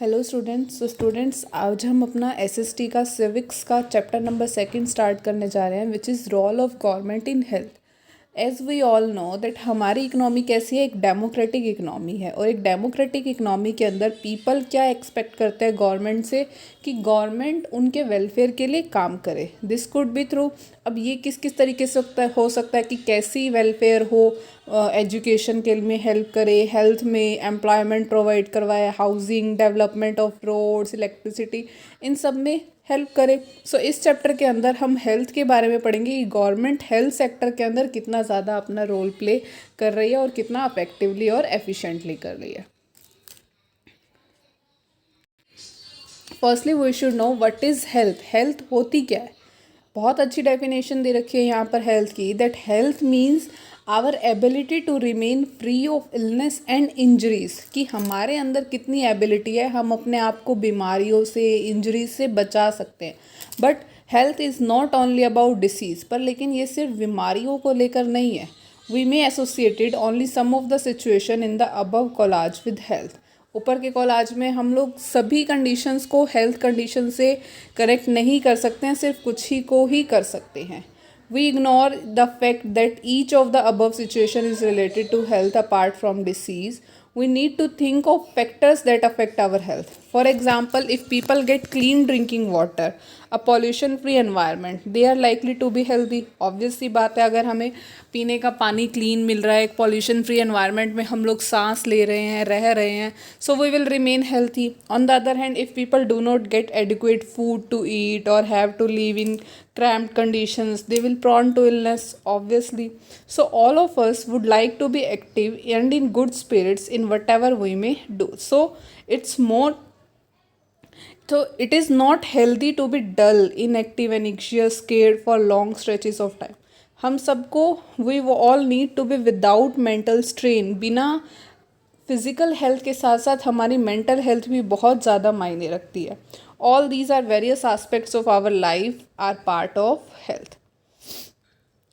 Hello students. आज हम अपना एसएसटी का सिविक्स का चैप्टर नंबर 2 स्टार्ट करने जा रहे हैं, which is role of government in health. As we all know that हमारी इकनॉमी कैसी है, एक डेमोक्रेटिक इकनॉमी है। और एक डेमोक्रेटिक इकनॉमी के अंदर पीपल क्या एक्सपेक्ट करते हैं गवर्नमेंट से, कि गवर्नमेंट उनके वेलफेयर के लिए काम करे। दिस कुड बी थ्रू, अब ये किस किस तरीके से हो सकता है कि कैसी वेलफेयर हो, एजुकेशन के में हेल्प करे, हेल्थ में एम्प्लॉयमेंट प्रोवाइड करवाए, housing, development of roads, electricity, इन सब में हेल्प करे। सो इस चैप्टर के अंदर हम हेल्थ के बारे में पढ़ेंगे कि गवर्नमेंट हेल्थ सेक्टर के अंदर कितना ज़्यादा अपना रोल प्ले कर रही है और कितना अफेक्टिवली और एफिशिएंटली कर रही है। Firstly we should know what is health. Health होती क्या है? बहुत अच्छी डेफिनेशन दे रखी है यहाँ पर हेल्थ की, that health means our ability to remain free of illness and injuries. कि हमारे अंदर कितनी एबिलिटी है, हम अपने आप को बीमारियों से, इंजरीज से बचा सकते हैं। But health is not only about disease, पर लेकिन ये सिर्फ बीमारियों को लेकर नहीं है। We may associated only some of the situation in the above collage with health. ऊपर के कॉलाज में हम लोग सभी कंडीशंस को हेल्थ कंडीशन से करेक्ट नहीं कर सकते हैं, सिर्फ कुछ ही को ही कर सकते हैं। We ignore the fact that each of the above situation is related to health apart from disease. We need to think of factors that affect our health. For example, if people get clean drinking water, a pollution free environment, they are likely to be healthy. Obvious सी बात है, अगर हमें पीने का पानी clean मिल रहा है, एक पॉल्यूशन फ्री एनवायरनमेंट में हम लोग सांस ले रहे हैं, रह रहे हैं, so we will remain healthy. On the other hand, if people do not get adequate food to eat और have to live in cramped conditions, they will prone to illness, obviously. So all of us would like to be active and in good spirits in whatever we may do. So it is not healthy to be dull, inactive, and anxious, scared for long stretches of time. हम सबको, we all need to be without mental strain. बिना physical health के साथ साथ हमारी mental health भी बहुत ज़्यादा मायने रखती है. All these are various aspects of our life are part of health.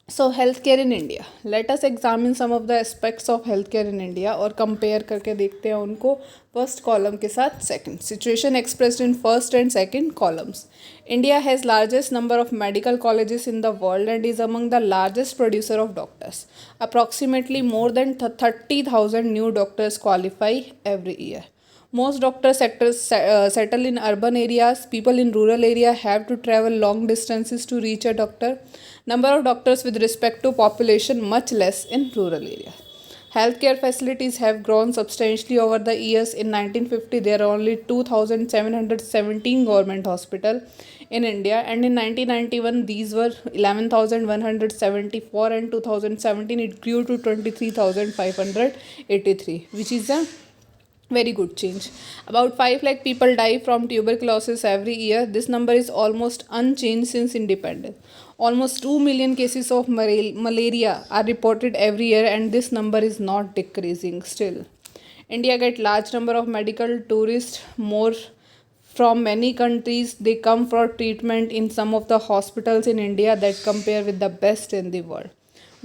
So health care in India, let us examine some of the aspects of health care in India और compare करके देखते हैं उनको फर्स्ट कॉलम के साथ second. Situation expressed in first and second columns. India has largest number of medical colleges in the world and is among the largest producer of doctors. Approximately more than 30,000 new doctors qualify every year. Most doctor sectors settle in urban areas. People in rural area have to travel long distances to reach a doctor. Number of doctors with respect to population much less in rural areas. Healthcare facilities have grown substantially over the years. In 1950, there are only 2,717 government hospitals in India, and in 1991, these were 11,174, and 2017 it grew to 23,583, which is a very good change. About 5 lakh people die from tuberculosis every year. This number is almost unchanged since independence. Almost 2 million cases of malaria are reported every year, and this number is not decreasing still. India get large number of medical tourists, more from many countries. They come for treatment in some of the hospitals in India that compare with the best in the world.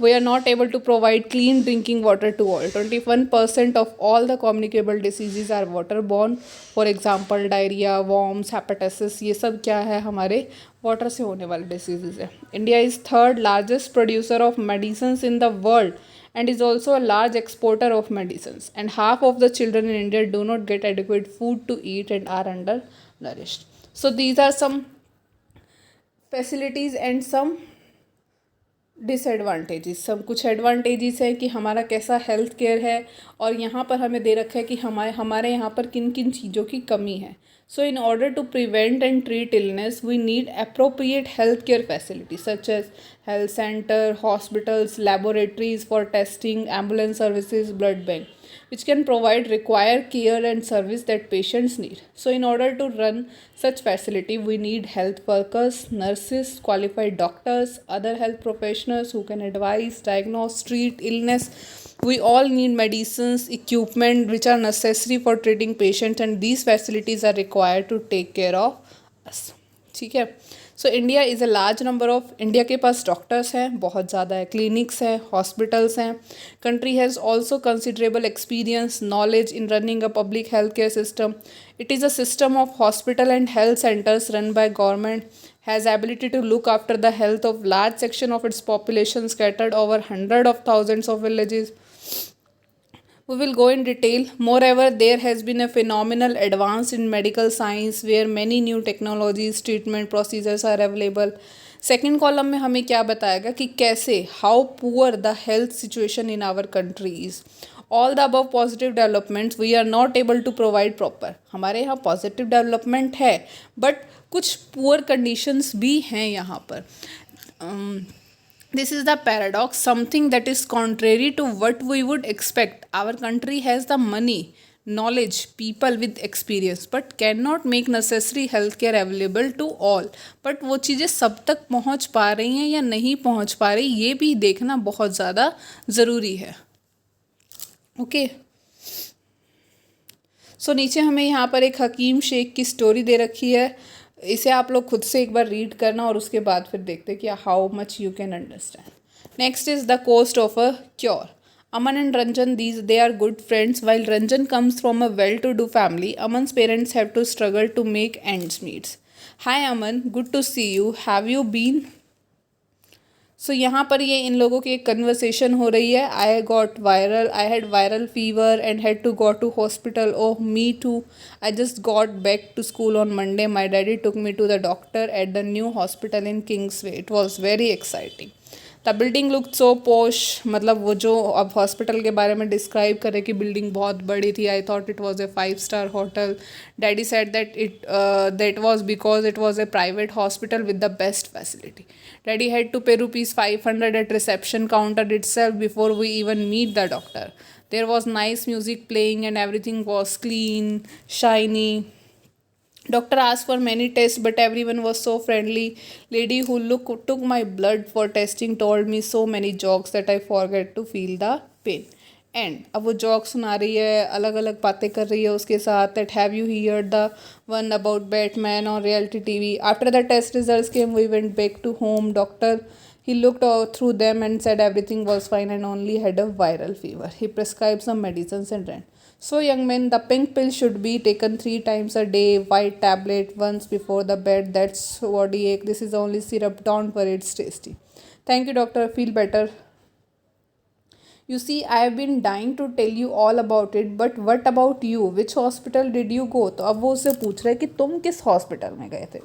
We are not able to provide clean drinking water to all. 21% of all the communicable diseases are waterborne. For example, diarrhea, worms, hepatitis, ये सब क्या है, हमारे water से होने वाले diseases है. India is third largest producer of medicines in the world and is also a large exporter of medicines, and half of the children in India do not get adequate food to eat and are undernourished. So these are some facilities and some disadvantages. सब कुछ advantages है कि हमारा कैसा health care है, और यहाँ पर हमें दे रखा है कि हमारे यहाँ पर किन किन चीज़ों की कमी है. So in order to prevent and treat illness we need appropriate health care facility such as health centre, hospitals, laboratories for testing, ambulance services, blood bank, which can provide required care and service that patients need. So in order to run such facility, we need health workers, nurses, qualified doctors, other health professionals who can advise, diagnose, treat illness. We all need medicines, equipment which are necessary for treating patients, and these facilities are required to take care of us. ठीक है। So India is a large number of, India के पास doctors हैं बहुत ज़्यादा है, clinics हैं, hospitals हैं। Country has also considerable experience knowledge in running a public health care system. It is a system of hospital and health centers run by government, has ability to look after the health of large section of its population scattered over hundred of thousands of villages. We will go in detail. Moreover, there has been a phenomenal advance in medical science where many new technologies, treatment procedures are available. Second column में हमें क्या बताएगा कि कैसे, how poor the health situation in our country is. All the above positive developments we are not able to provide proper. हमारे यहाँ positive development है but कुछ पुअर कंडीशंस भी हैं यहाँ पर. This is the paradox, something that is contrary to what we would expect. Our country has the money, knowledge, people with experience, but cannot make necessary healthcare available to all. But वो चीज़ें सब तक पहुँच पा रही हैं या नहीं पहुँच पा रही, ये भी देखना बहुत ज़्यादा ज़रूरी है. ओके. सो नीचे हमें यहाँ पर एक हकीम शेख की स्टोरी दे रखी है. इसे आप लोग खुद से एक बार रीड करना और उसके बाद फिर देखते कि how much you can understand. Next is the cost of a cure. Aman and Ranjan, they are good friends. While Ranjan comes from a well-to-do family, Aman's parents have to struggle to make ends meet. Hi Aman, good to see you. Have you been? सो यहाँ पर ये इन लोगों की एक conversation हो रही है. I had viral fever and had to go to hospital. Oh me too. I just got back to school on Monday. My daddy took me to the doctor at the new hospital in Kingsway. It was very exciting. The building look so posh. मतलब वो जो अब hospital के बारे में describe करे कि building बहुत बड़ी थी. I thought it was a 5-star hotel. Daddy said that was because it was a private hospital with the best facility. Daddy had to pay rupees 500 at reception counter itself before we even meet the doctor. There was nice music playing and everything was clean, shiny. Doctor asked for many tests but everyone was so friendly. Lady who took my blood for testing told me so many jokes that I forget to feel the pain. And अब वो Jacques सुना रही है, अलग अलग बातें कर रही है उसके साथ. That have you hear the one about Batman on reality TV. After the test results came we went back to home. Doctor he looked through them and said everything was fine and only had a viral fever. He prescribed some medicines and ran. So young men, the pink pill should be taken 3 times a day, white tablet once before the bed. That's Zodiac. This is only syrup. Don't worry, it's tasty. Thank you doctor, I feel better. You see, I have been dying to tell you all about it, but what about you? Which hospital did you go? तो अब वो उससे पूछ रहा है कि तुम किस हॉस्पिटल में गए थे.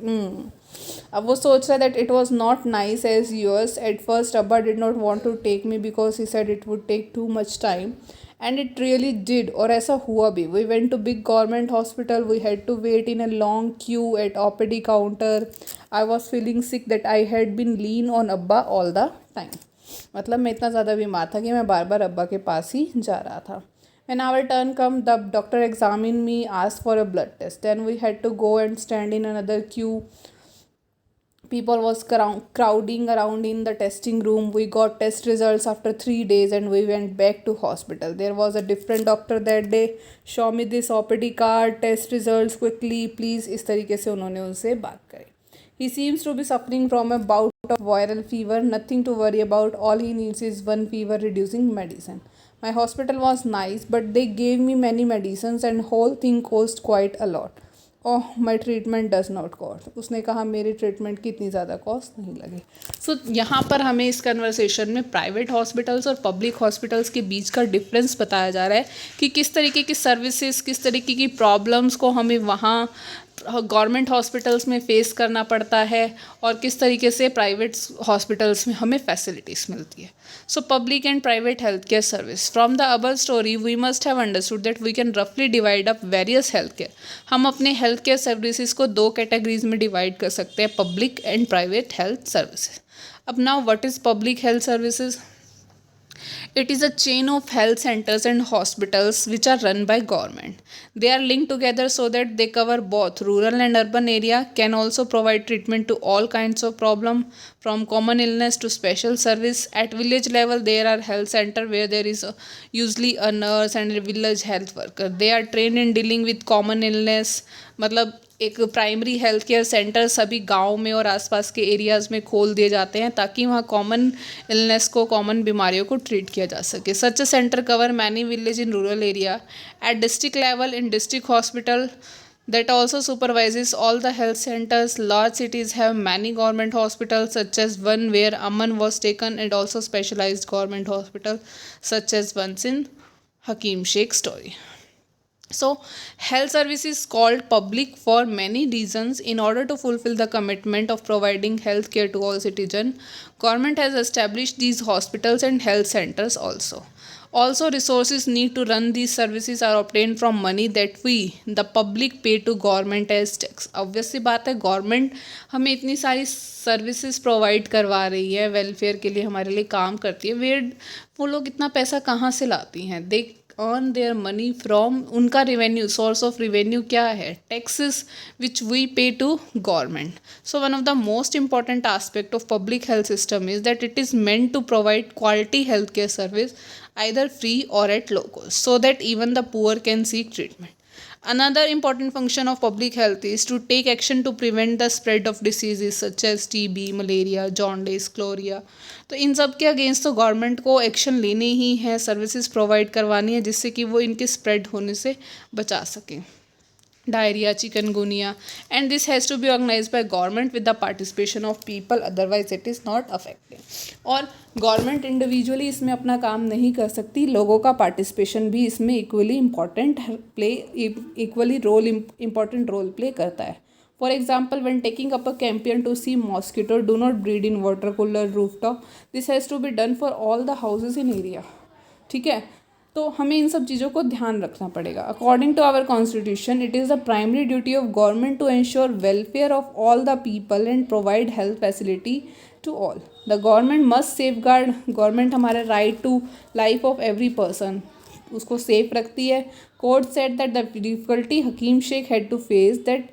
अब वो सोच रहा है that it was not nice as yours. At first, Abba did not want to take me because he said it would take too much time. And it really did. और ऐसा हुआ भी. We went to big government hospital. We had to wait in a long queue at OPD counter. I was feeling sick that I had been lean on Abba all the time. मतलब मैं इतना ज़्यादा बीमार था कि मैं बार बार अब्बा के पास ही जा रहा था. When our turn come, the doctor examined me, asked for a blood test. Then we had to go and stand in another queue. People was crowding around in the testing room. We got test results after 3 days and we went back to hospital. There was a different doctor that day. Show me this OPD card, test results quickly, please. इस तरीके से उन्होंने उनसे बात करी. He seems to be suffering from a bout of viral fever. Nothing to worry about. All he needs is one fever reducing medicine. My hospital was nice, but they gave me many medicines and whole thing cost quite a lot. Oh, my treatment does not cost. उसने कहा मेरी treatment की इतनी ज़्यादा cost नहीं लगी. सो यहाँ पर हमें इस कन्वर्सेशन में प्राइवेट हॉस्पिटल्स और पब्लिक हॉस्पिटल्स के बीच का डिफरेंस बताया जा रहा है कि किस तरीके की सर्विसेज, किस तरीके की प्रॉब्लम्स को हमें वहाँ गवर्नमेंट हॉस्पिटल्स में फेस करना पड़ता है और किस तरीके से प्राइवेट हॉस्पिटल्स में हमें फैसिलिटीज़ मिलती है. So public and private health care service. From the above story we must have understood that we can रफली divide up various health care. हम अपने हेल्थ केयर सर्विसेज को 2 कैटेगरीज में डिवाइड कर सकते हैं, public and private health services. अब now what is public health services? It is a chain of health centers and hospitals which are run by government. They are linked together so that they cover both rural and urban area, can also provide treatment to all kinds of problem from common illness to special service. At village level, there are health center where there is usually a nurse and a village health worker. They are trained in dealing with common illness. मतलब एक primary health care centre सभी गांव में और आसपास के areas में खोल दिए जाते हैं ताकि वहाँ कॉमन इलनेस को, कॉमन बीमारियों को ट्रीट किया जा सके. Such a centre cover many village in rural area at district level in district hospital that also supervises all the health centers. Large cities have many government hospitals, such as one where Aman was taken, and also specialized government hospital, such as ones in Hakim Sheikh story. So, health service is called public for many reasons. In order to fulfill the commitment of providing health care to all citizens, government has established these hospitals and health centers also. Also, resources need to run these services are obtained from money that we, the public, pay to government as tax. Obviously बात है, government हमें इतनी सारी services provide करवा रही है, welfare के लिए हमारे लिए काम करती है. वो लोग इतना पैसा कहाँ से लाती हैं? They earn their money from, उनका रेवेन्यू, सोर्स ऑफ रेवेन्यू क्या है? Taxes which we pay to government. So one of the most important aspect of public health system is that it is meant to provide quality health care service either free or at low cost so that even the poor can seek treatment. Another important function of public health is to take action to prevent the spread of diseases such as TB, malaria, jaundice, cholera. तो इन सब के against तो government को action लेने ही है, services provide करवानी है जिससे कि वो इनके स्प्रेड होने से बचा सकें. Diarrhoea, chikungunya, and this has to be organised by government with the participation of people, otherwise it is not effective. और गवर्नमेंट इंडिविजुअली इसमें अपना काम नहीं कर सकती, लोगों का पार्टिसिपेशन भी इसमें इक्वली इम्पॉर्टेंट रोल प्ले करता है. For example, when taking up a campaign to see mosquito do not breed in water cooler rooftop, this has to be done for all the houses in area. ठीक है, तो हमें इन सब चीज़ों को ध्यान रखना पड़ेगा. According to our constitution, it is the primary duty of government to ensure welfare of all the people and provide health facility to all. The government must safeguard, government हमारे right to life of every person उसको सेफ रखती है. Court said that the difficulty Hakim Sheikh had to face that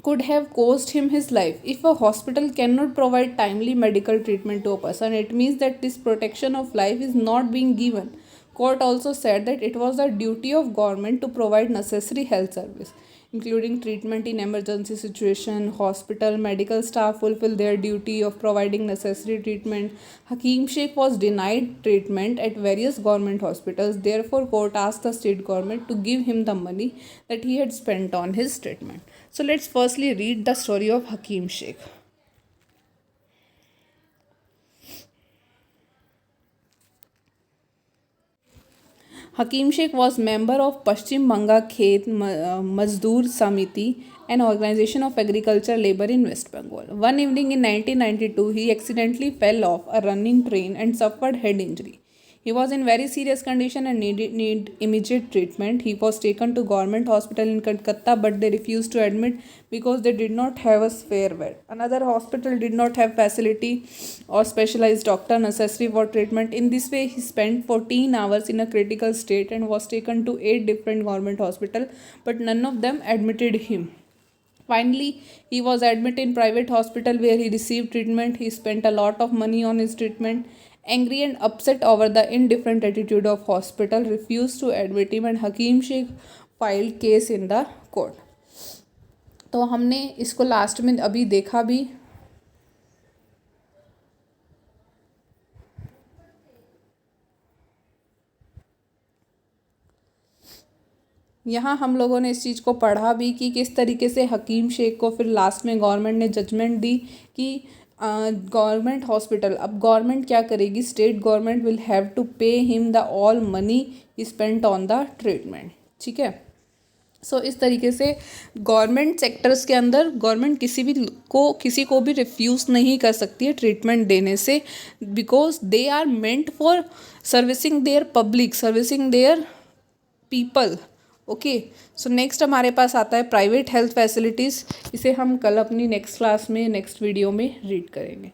could have caused him his life. If a hospital cannot provide timely medical treatment to a person, it means that this protection of life is not being given. Court also said that it was the duty of government to provide necessary health service, including treatment in emergency situation. Hospital medical staff fulfill their duty of providing necessary treatment. Hakim Sheikh was denied treatment at various government hospitals. Therefore, court asked the state government to give him the money that he had spent on his treatment. So let's firstly read the story of Hakim Sheikh. Hakim Sheikh was member of Paschim Banga Khet Mazdoor Samiti, an organization of agriculture labor in West Bengal. One evening in 1992, he accidentally fell off a running train and suffered head injury. He was in very serious condition and need immediate treatment. He was taken to government hospital in Kolkata, but they refused to admit because they did not have a spare bed. Another hospital did not have facility or specialized doctor necessary for treatment. In this way, he spent 14 hours in a critical state and was taken to 8 different government hospitals, but none of them admitted him. Finally, he was admitted in private hospital where he received treatment. He spent a lot of money on his treatment. Angry and upset over the indifferent attitude of hospital, refused to admit him, and Hakim Sheikh filed case in the court. तो हमने इसको last में अभी देखा भी. यहाँ हम लोगों ने इस चीज़ को पढ़ा भी कि किस तरीके से हकीम शेख को फिर लास्ट में गवर्नमेंट ने जजमेंट दी कि गवर्नमेंट हॉस्पिटल, अब गवर्नमेंट क्या करेगी, state government will have to pay him the all money spent on the treatment. ठीक है, सो इस तरीके से गवर्नमेंट सेक्टर्स के अंदर गवर्नमेंट किसी को भी रिफ्यूज़ नहीं कर सकती है ट्रीटमेंट देने से, because they are meant for servicing their public, servicing their people. Okay, so next हमारे पास आता है प्राइवेट हेल्थ फैसिलिटीज़. इसे हम कल अपनी नेक्स्ट क्लास में, नेक्स्ट वीडियो में रीड करेंगे.